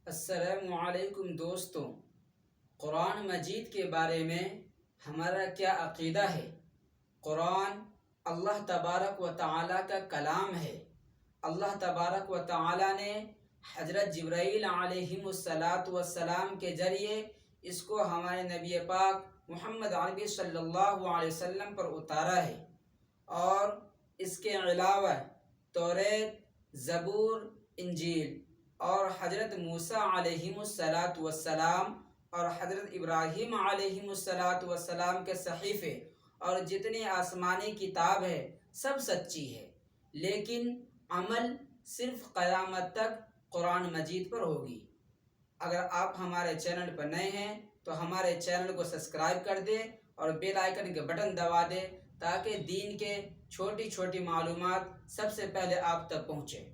अस्सलामुअलैकुम दोस्तों, कुरान मजीद के बारे में हमारा क्या अक़ीदा है। कुरान अल्लाह तबारक व तआला का कलाम है। अल्लाह तबारक व तआला ने हज़रत जिब्राईल अलैहिमुस्सलातु वस्सलाम के ज़रिए इसको हमारे नबी पाक मोहम्मद अरबी सल्लल्लाहु अलैहि वसल्लम पर उतारा है। और इसके अलावा तौरात, ज़बूर, इंजील और हज़रत मूसा अलैहिमुस्सलातु वस्सलाम और हज़रत इब्राहीम अलैहिमुस्सलातु वस्सलाम के सहीफ़े और जितने आसमानी किताब है सब सच्ची है, लेकिन अमल सिर्फ़ क़यामत तक कुरान मजीद पर होगी। अगर आप हमारे चैनल पर नए हैं तो हमारे चैनल को सब्सक्राइब कर दें और बेल आइकन के बटन दबा दें ताकि दीन के छोटी छोटी मालूमात सबसे पहले आप तक पहुँचे।